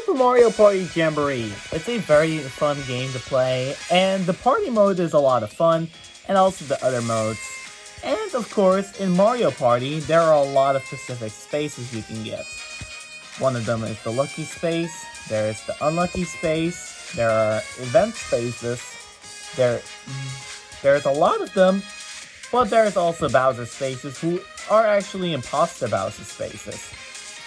Super Mario Party Jamboree. It's a very fun game to play, and the party mode is a lot of fun, and also the other modes. And of course, in Mario Party, there are a lot of specific spaces you can get. One of them is the Lucky Space, there is the Unlucky Space, there are Event Spaces, there's a lot of them, but there's also Bowser Spaces who are actually Imposter Bowser Spaces.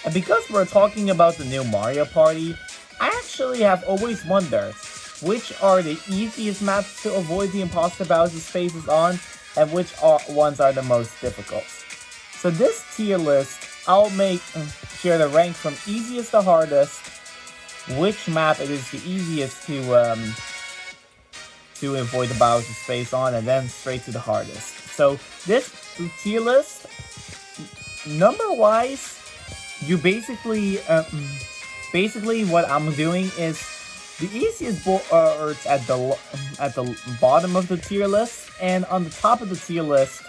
And because we're talking about the new Mario Party, I actually have always wondered which are the easiest maps to avoid the Imposter Bowser Spaces on, and which ones are the most difficult. So this tier list, I'll make here the rank from easiest to hardest, which map it is the easiest to avoid the Bowser space on, and then straight to the hardest. So this tier list, number wise, you basically what I'm doing is the easiest boards at the bottom of the tier list, and on the top of the tier list,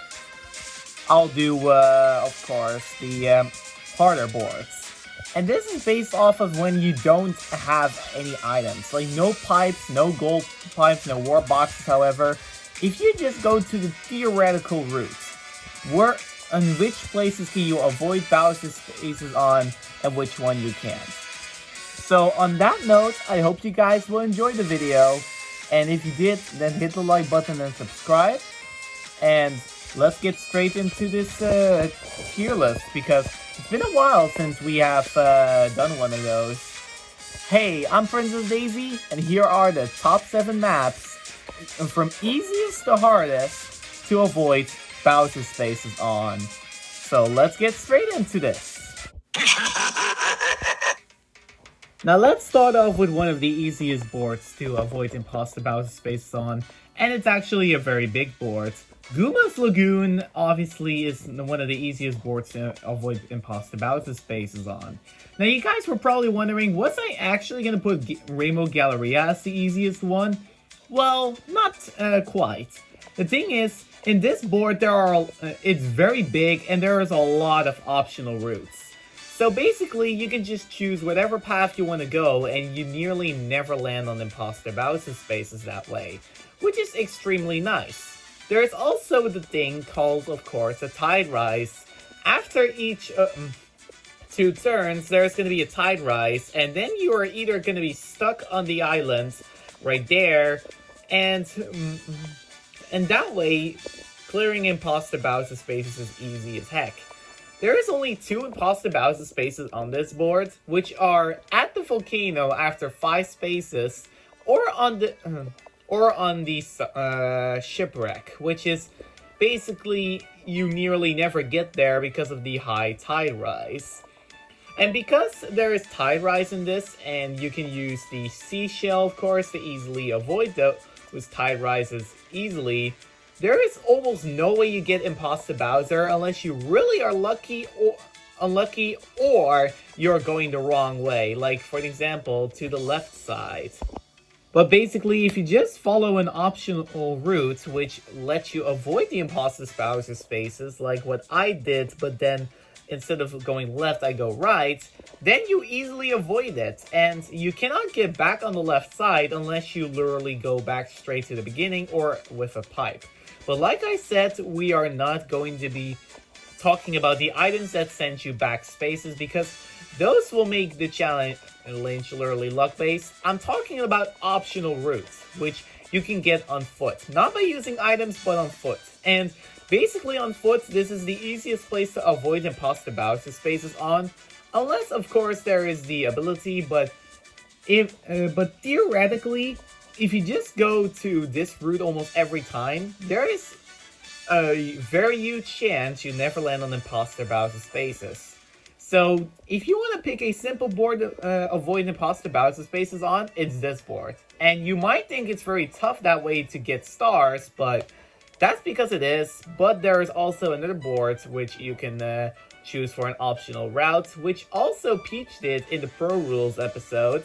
I'll do of course the harder boards. And this is based off of when you don't have any items, like no pipes, no gold pipes, no warp boxes. However, if you just go to the theoretical route, where and which places can you avoid Bowser spaces on, and which one you can't. So on that note, I hope you guys will enjoy the video, and if you did, then hit the like button and subscribe, and let's get straight into this tier list, because it's been a while since we have done one of those. Hey, I'm Princess Daisy, and here are the top 7 maps from easiest to hardest to avoid Bowser spaces on. So let's get straight into this. Now let's start off with one of the easiest boards to avoid Imposter Bowser spaces on, and it's actually a very big board. Goomba Lagoon obviously is one of the easiest boards to avoid Imposter Bowser spaces on. Now you guys were probably wondering, was I actually going to put Rainbow Galleria as the easiest one? Well, not quite. The thing is, in this board it's very big and there is a lot of optional routes. So basically, you can just choose whatever path you want to go, and you nearly never land on Imposter Bowser spaces that way, which is extremely nice. There is also the thing called, of course, a tide rise. After each 2 turns, there's going to be a tide rise, and then you are either going to be stuck on the island right there, and that way, clearing Imposter Bowser spaces is easy as heck. There is only 2 Imposter Bowser spaces on this board, which are at the volcano after 5 spaces, or on the shipwreck, which is basically you nearly never get there because of the high tide rise. And because there is tide rise in this, and you can use the seashell, of course, to easily avoid those tide rises easily, there is almost no way you get Imposter Bowser unless you really are unlucky, or you're going the wrong way, like for example to the left side. But basically, if you just follow an optional route which lets you avoid the Imposter Bowser spaces, like what I did, but then instead of going left I go right, then you easily avoid it, and you cannot get back on the left side unless you literally go back straight to the beginning or with a pipe. But like I said, we are not going to be talking about the items that send you back spaces, because those will make the challenge literally luck-based. I'm talking about optional routes, which you can get on foot. Not by using items, but on foot. And basically on foot, this is the easiest place to avoid Imposter Bowser spaces on, unless of course there is the ability, but theoretically, if you just go to this route almost every time, there is a very huge chance you never land on Imposter Bowser spaces. So if you want to pick a simple board to avoid Imposter Bowser spaces on, it's this board. And you might think it's very tough that way to get stars, but that's because it is. But there is also another board which you can choose for an optional route, which also Peach did in the Pro Rules episode,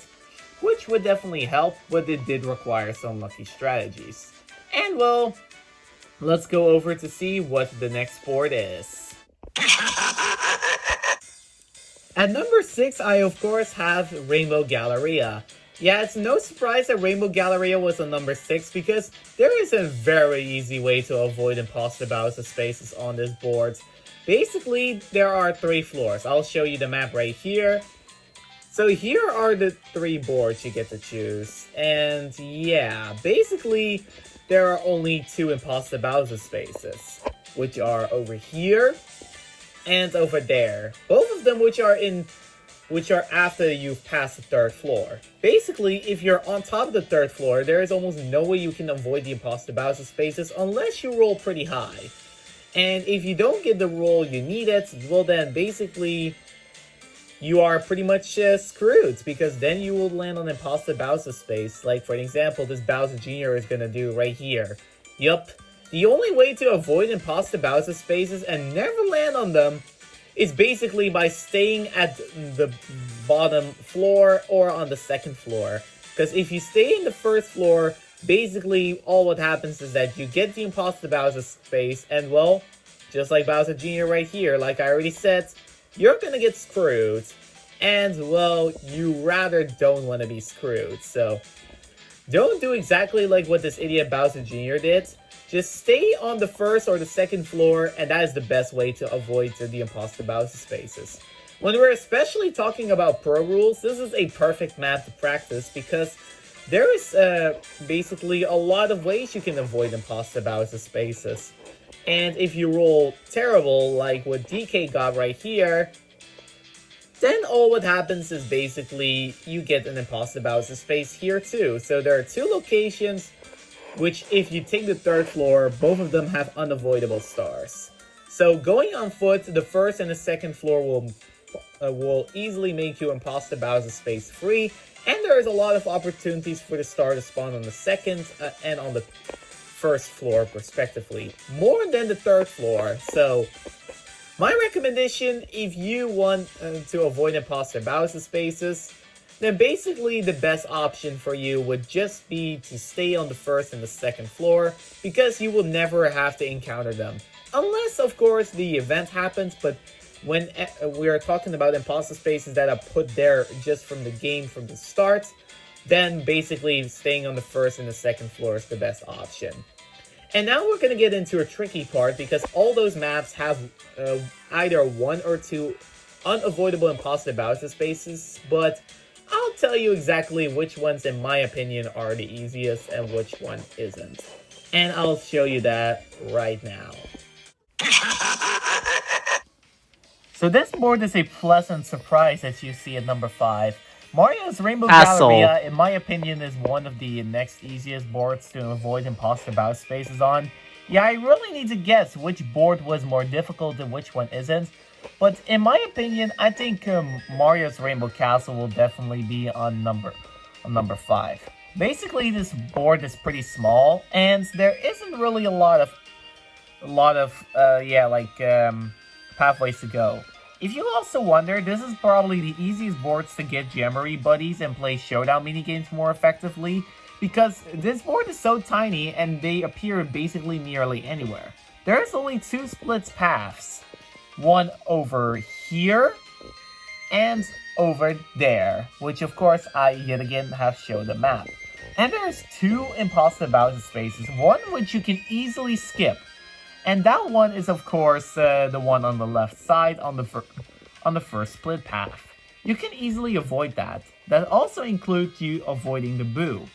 which would definitely help, but it did require some lucky strategies. And well, let's go over to see what the next board is. At number 6, I of course have Rainbow Galleria. Yeah, it's no surprise that Rainbow Galleria was on number 6 because there is a very easy way to avoid imposter Bowser spaces on this board. Basically, there are 3 floors. I'll show you the map right here. So here are the 3 boards you get to choose. And yeah, basically, there are only 2 imposter Bowser spaces, which are over here and over there. Both of them which are after you've passed the 3rd floor. Basically, if you're on top of the 3rd floor, there is almost no way you can avoid the imposter Bowser spaces unless you roll pretty high. And if you don't get the roll you needed, well then basically you are pretty much screwed, because then you will land on imposter Bowser space, like for example this Bowser Jr. is gonna do right here. Yup. The only way to avoid imposter Bowser spaces and never land on them is basically by staying at the bottom floor or on the 2nd floor. Because if you stay in the 1st floor, basically all what happens is that you get the imposter Bowser space, and well, just like Bowser Jr. right here, like I already said, you're gonna get screwed. And well, you rather don't want to be screwed. So don't do exactly like what this idiot Bowser Jr. did. Just stay on the 1st or the 2nd floor, and that is the best way to avoid the imposter Bowser spaces. When we're especially talking about pro rules, this is a perfect map to practice because there is basically a lot of ways you can avoid imposter Bowser spaces. And if you roll terrible, like what DK got right here, then all what happens is basically you get an imposter Bowser space here too. So there are 2 locations which, if you take the 3rd floor, both of them have unavoidable stars. So going on foot, the 1st and the 2nd floor will easily make you imposter Bowser space free, and there is a lot of opportunities for the star to spawn on the 2nd and on the 1st floor, respectively, more than the 3rd floor. So my recommendation, if you want to avoid imposter Bowser spaces, then basically the best option for you would just be to stay on the 1st and the 2nd floor, because you will never have to encounter them. Unless, of course, the event happens, but when we are talking about imposter spaces that are put there just from the game from the start, then basically staying on the 1st and the 2nd floor is the best option. And now we're going to get into a tricky part, because all those maps have either 1 or 2 unavoidable imposter Bowser spaces, but I'll tell you exactly which ones, in my opinion, are the easiest and which one isn't. And I'll show you that right now. So this board is a pleasant surprise, as you see at number 5. Mario's Rainbow Galleria, in my opinion, is one of the next easiest boards to avoid imposter Bowser spaces on. Yeah, I really need to guess which board was more difficult and which one isn't. But in my opinion, I think Mario's Rainbow Castle will definitely be on number 5. Basically, this board is pretty small, and there isn't really a lot of pathways to go. If you also wonder, this is probably the easiest boards to get Jamboree buddies and play showdown minigames more effectively, because this board is so tiny and they appear basically nearly anywhere. There's only 2 split paths. One over here and over there, which of course I yet again have shown the map. And there's 2 imposter Bowser spaces, one which you can easily skip. And that one is of course the one on the left side on the 1st split path. You can easily avoid that. That also includes you avoiding the boo.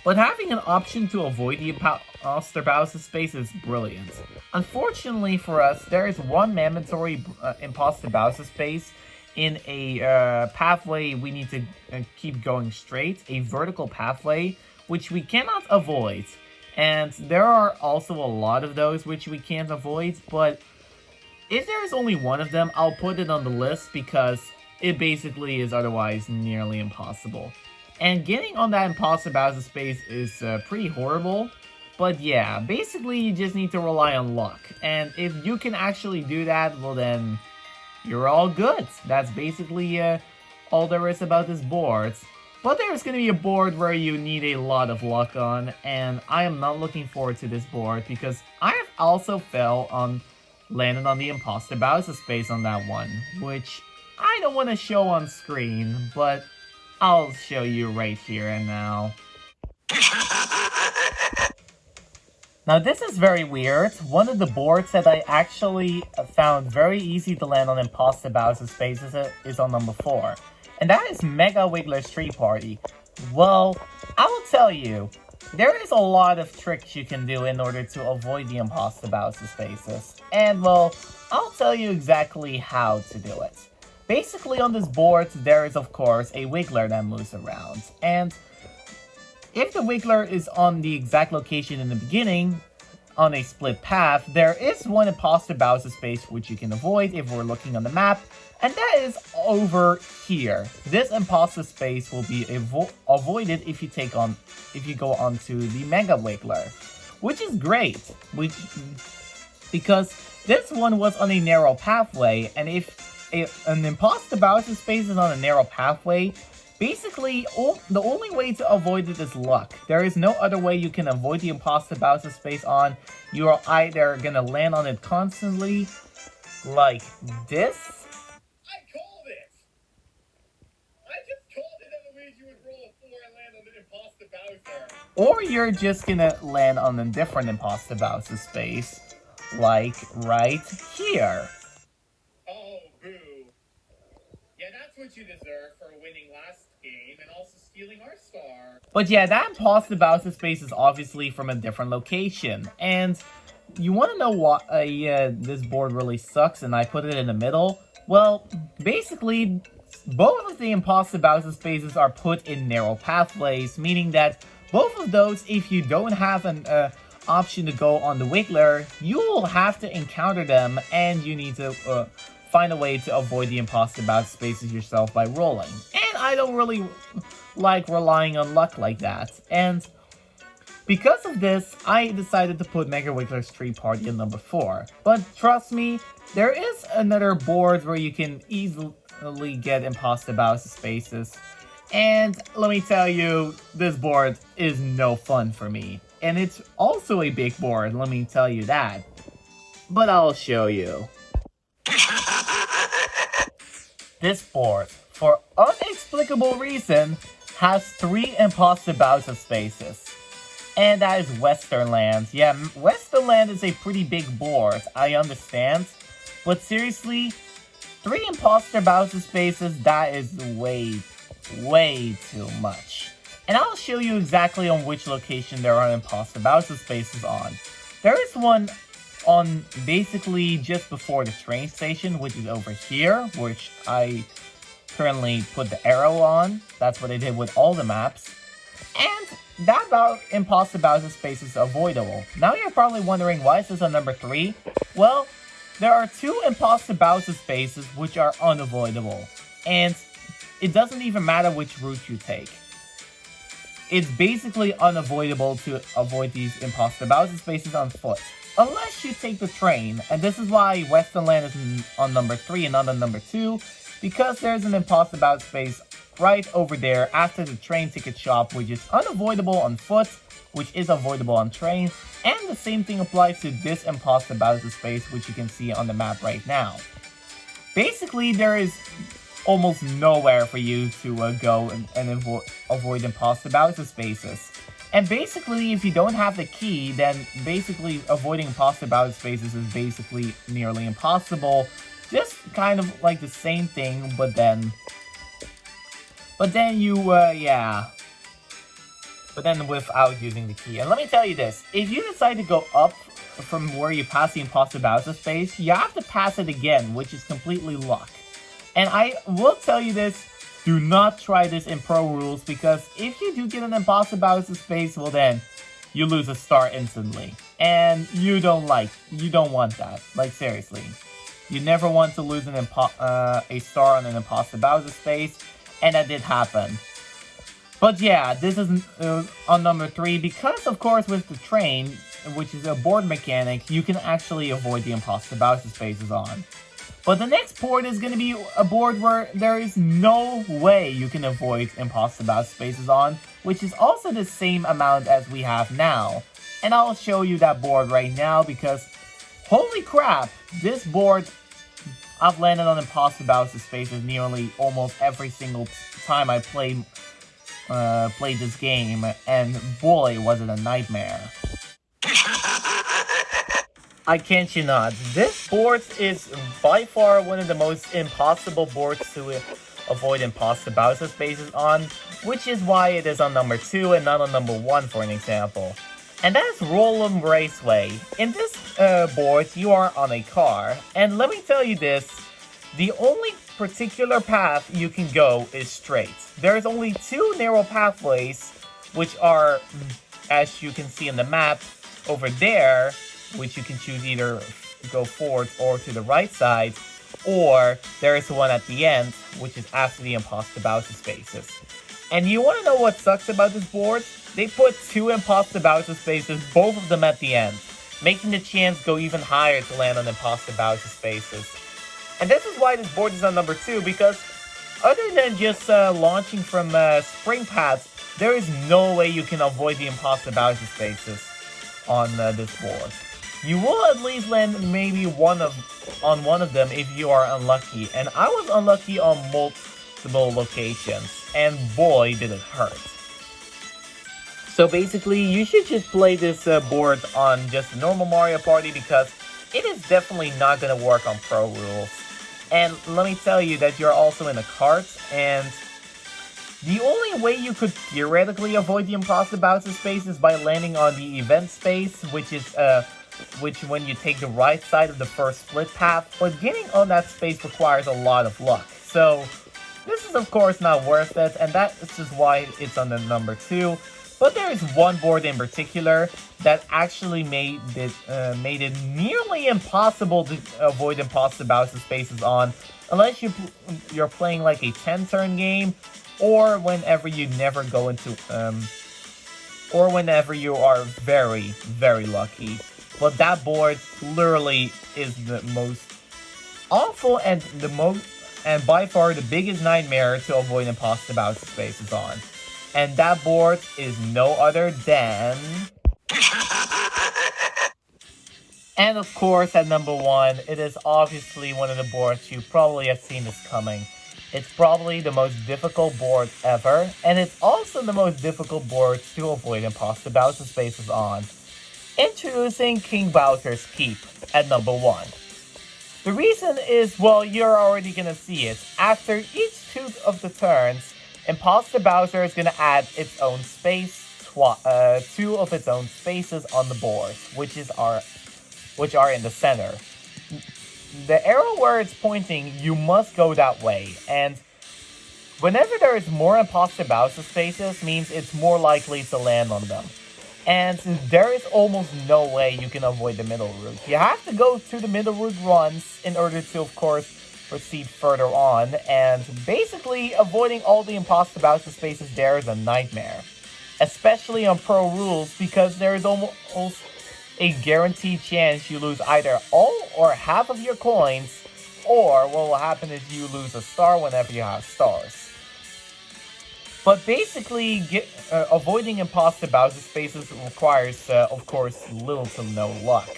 But having an option to avoid the imposter Bowser space is brilliant. Unfortunately for us, there is one mandatory imposter Bowser space in a pathway we need to keep going straight, a vertical pathway, which we cannot avoid. And there are also a lot of those which we can't avoid, but if there is only one of them, I'll put it on the list because it basically is otherwise nearly impossible. And getting on that imposter Bowser space is pretty horrible. But yeah, basically you just need to rely on luck. And if you can actually do that, well then, you're all good. That's basically all there is about this board. But there's going to be a board where you need a lot of luck on. And I am not looking forward to this board because I have also landed on the imposter Bowser space on that one. Which I don't want to show on screen, but I'll show you right here and now. Now this is very weird. One of the boards that I actually found very easy to land on Imposter Bowser Spaces is on number 4. And that is Mega Wiggler's Tree Party. Well, I will tell you, there is a lot of tricks you can do in order to avoid the Imposter Bowser Spaces. And well, I'll tell you exactly how to do it. Basically on this board, there is of course a Wiggler that moves around. And if the Wiggler is on the exact location in the beginning, on a split path, there is one Imposter Bowser space which you can avoid if we're looking on the map, and that is over here. This imposter space will be avoided if you go onto the Mega Wiggler, which is great, because this one was on a narrow pathway, and if an Imposter Bowser space is on a narrow pathway, basically, the only way to avoid it is luck. There is no other way you can avoid the Imposter Bowser space on. You are either gonna land on it constantly, like this. I called it! I just called it that Luigi would roll a 4 and land on an Imposter Bowser. Or you're just gonna land on a different Imposter Bowser space, like right here. Oh, boo. Yeah, that's what you deserve for winning last game and also stealing our star. But yeah, that Imposter Bowser space is obviously from a different location. And you want to know why this board really sucks and I put it in the middle? Well, basically, both of the Imposter Bowser spaces are put in narrow pathways, meaning that both of those, if you don't have an option to go on the Wiggler, you will have to encounter them and you need to find a way to avoid the Imposter Bowser spaces yourself by rolling. And I don't really like relying on luck like that. And because of this, I decided to put Mega Wiggler's Tree Party in number 4. But trust me, there is another board where you can easily get Imposter Bowser spaces. And let me tell you, this board is no fun for me. And it's also a big board, let me tell you that. But I'll show you. This board, for inexplicable reason, has 3 Imposter Bowser spaces. And that is Western Land. Yeah, Western Land is a pretty big board, I understand. But seriously, 3 Imposter Bowser spaces, that is way too much. And I'll show you exactly on which location there are Imposter Bowser spaces on. There is one on basically just before the train station, which is over here, which I currently put the arrow on. That's what I did with all the maps. And that Imposter Bowser space is avoidable. Now you're probably wondering, why is this on number 3? Well, there are 2 Imposter Bowser spaces which are unavoidable. And it doesn't even matter which route you take. It's basically unavoidable to avoid these Imposter Bowser spaces on foot. Unless you take the train, and this is why Western Land is on number 3 and not on number 2, because there's an Imposter Bowser space right over there after the train ticket shop, which is unavoidable on foot, which is avoidable on train, and the same thing applies to this Imposter Bowser space, which you can see on the map right now. Basically, there is almost nowhere for you to go and avoid Imposter Bowser spaces. And basically, if you don't have the key, then basically avoiding Imposter Bowser spaces is basically nearly impossible. Just kind of like the same thing, but then without using the key. And let me tell you this, if you decide to go up from where you pass the Imposter Bowser space, you have to pass it again, which is completely luck. And I will tell you this, do not try this in Pro Rules, because if you do get an Imposter Bowser space, well then, you lose a star instantly. And you don't want that. Like, seriously. You never want to lose a star on an Imposter Bowser space, and that did happen. But yeah, this is on number 3, because of course with the train, which is a board mechanic, you can actually avoid the Imposter Bowser spaces on. But the next board is going to be a board where there is no way you can avoid Imposter Bowser spaces on, which is also the same amount as we have now. And I'll show you that board right now, because holy crap, this board I've landed on imposter bounces spaces nearly almost every single time I played this game, and boy, was it a nightmare. I kid you not, this board is by far one of the most impossible boards to avoid imposter bouncer spaces on, which is why it is on number 2 and not on number 1 for an example. And that's Raceway. In this board, you are on a car, and let me tell you this, the only particular path you can go is straight. There's only 2 narrow pathways, which are, as you can see in the map, over there, which you can choose either go forward or to the right side, or there is one at the end, which is after the imposter bouncer spaces. And you want to know what sucks about this board? They put 2 imposter bouncer spaces, both of them at the end, making the chance go even higher to land on imposter bouncer spaces. And this is why this board is on number 2, because other than just launching from spring pads, there is no way you can avoid the imposter bouncer spaces on this board. You will at least land maybe on one of them if you are unlucky, and I was unlucky on multiple locations, and boy did it hurt. So basically, you should just play this board on just a normal Mario Party because it is definitely not going to work on Pro Rules. And let me tell you that you're also in a cart, and the only way you could theoretically avoid the imposter bouncer space is by landing on the event space, which when you take the right side of the first split path, but getting on that space requires a lot of luck. So this is of course not worth it, and that is just why it's on the number 2. But there is one board in particular that actually made it nearly impossible to avoid imposter bouncer spaces on, unless you're playing like a 10-turn game, or whenever you never go into or whenever you are very, very lucky. But that board literally is the most awful and by far the biggest nightmare to avoid imposter bouncer spaces on. And that board is no other than... And of course, at number 1, it is obviously one of the boards you probably have seen this coming. It's probably the most difficult board ever, and it's also the most difficult board to avoid imposter bouncer spaces on. Introducing King Bowser's Keep at number 1. The reason is, well, you're already gonna see it. After each 2 of the turns, Imposter Bowser is gonna add its own space, 2 of its own spaces on the board, which are in the center. The arrow where it's pointing, you must go that way, and whenever there is more Imposter Bowser spaces, means it's more likely to land on them. And there is almost no way you can avoid the middle route. You have to go through the middle route once in order to, of course, proceed further on. And basically, avoiding all the imposter bouncer spaces there is a nightmare. Especially on Pro Rules, because there is almost a guaranteed chance you lose either all or half of your coins, or what will happen is you lose a star whenever you have stars. But basically, avoiding imposter Bowser spaces requires, of course, little to no luck.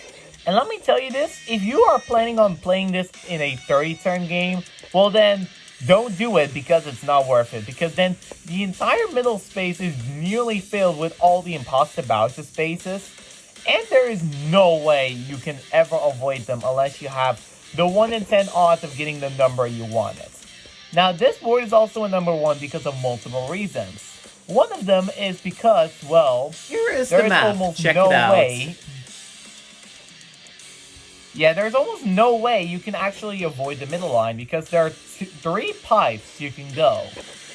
And let me tell you this, if you are planning on playing this in a 30-turn game, well then, don't do it because it's not worth it. Because then, the entire middle space is nearly filled with all the imposter Bowser spaces. And there is no way you can ever avoid them unless you have the 1 in 10 odds of getting the number you wanted. Now, this board is also a number 1 because of multiple reasons. One of them is because, well, here is there the is map. almost Check no it out. way. Yeah, there's almost no way you can actually avoid the middle line because there are 3 pipes you can go.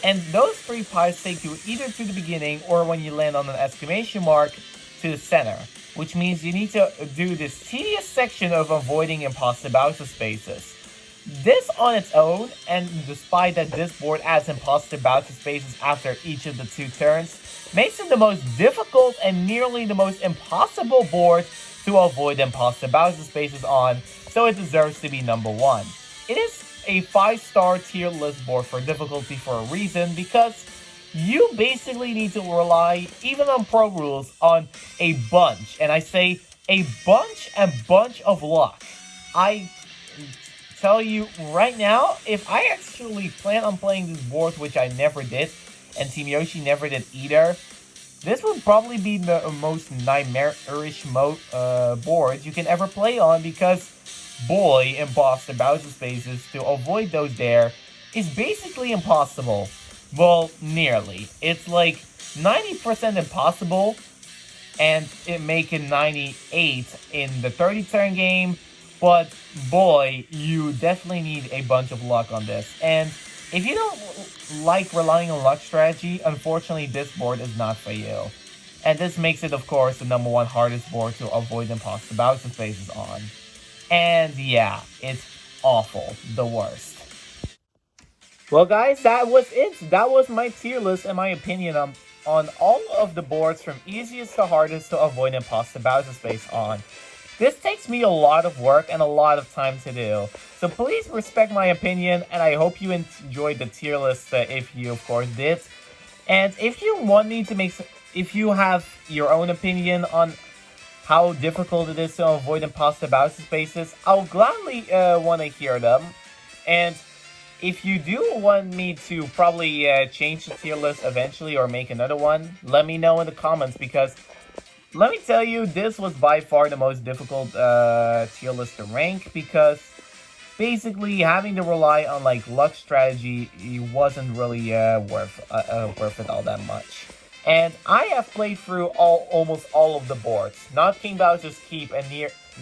And those 3 pipes take you either to the beginning or when you land on an exclamation mark to the center. Which means you need to do this tedious section of avoiding imposter Bowser spaces. This on its own, and despite that this board adds imposter Bowser spaces after each of the 2 turns, makes it the most difficult and nearly the most impossible board to avoid imposter Bowser spaces on, so it deserves to be number 1. It is a 5-star tier list board for difficulty for a reason, because you basically need to rely, even on Pro Rules, on a bunch, and I say a bunch of luck. tell you right now, if I actually plan on playing this board, which I never did, and Team Yoshi never did either, this would probably be the most nightmarish board you can ever play on, because boy, Imposter Bowser Spaces, to avoid those there, is basically impossible. Well, nearly. It's like 90% impossible, and it make it 98 in the 30 turn game, but boy, you definitely need a bunch of luck on this. And if you don't like relying on luck strategy, unfortunately this board is not for you. And this makes it, of course, the #1 hardest board to avoid imposter bouts and spaces on. And yeah, it's awful. The worst. Well, guys, that was it. That was my tier list and my opinion on all of the boards from easiest to hardest to avoid imposter Bowser space on. This takes me a lot of work and a lot of time to do, so please respect my opinion, and I hope you enjoyed the tier list if you, of course, did. And if you want me to if you have your own opinion on how difficult it is to avoid imposter Bowser spaces, I'll gladly want to hear them. And if you do want me to probably change the tier list eventually or make another one, let me know in the comments, because let me tell you, this was by far the most difficult tier list to rank, because basically having to rely on like luck strategy wasn't really worth it all that much. And I have played through almost all of the boards, not King Bowser's Keep and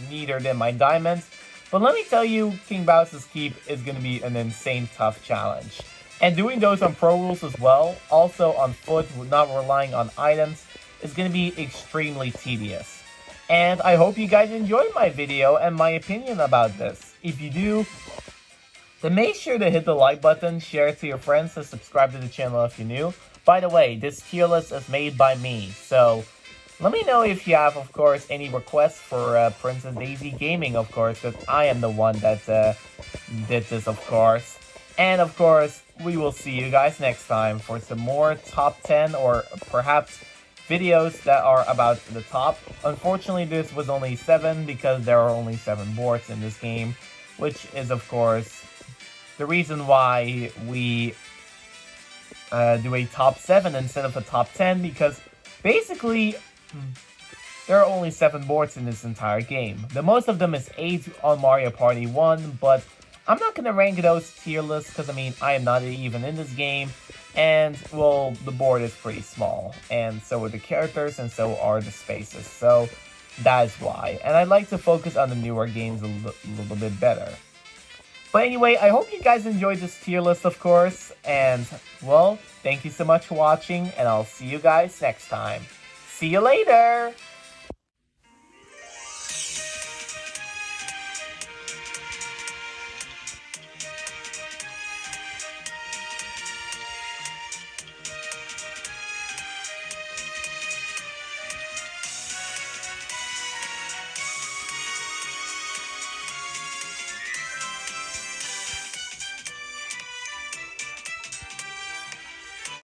neither did my diamonds. But let me tell you, King Bowser's Keep is going to be an insane tough challenge. And doing those on Pro Rules as well, also on foot, not relying on items, is going to be extremely tedious. And I hope you guys enjoyed my video and my opinion about this. If you do, then make sure to hit the like button, share it to your friends, and subscribe to the channel if you're new. By the way, this tier list is made by me, so let me know if you have, of course, any requests for Princess Daisy Gaming, of course, because I am the one that did this, of course. And, of course, we will see you guys next time for some more top 10 or perhaps videos that are about the top. Unfortunately, this was only 7 because there are only 7 boards in this game, which is, of course, the reason why we do a top 7 instead of a top 10, because basically there are only 7 boards in this entire game. The most of them is 8 on Mario Party 1, but I'm not going to rank those tier lists because, I mean, I am not even in this game, and, well, the board is pretty small, and so are the characters, and so are the spaces, so that is why. And I'd like to focus on the newer games a little bit better. But anyway, I hope you guys enjoyed this tier list, of course, and, well, thank you so much for watching, and I'll see you guys next time. See you later!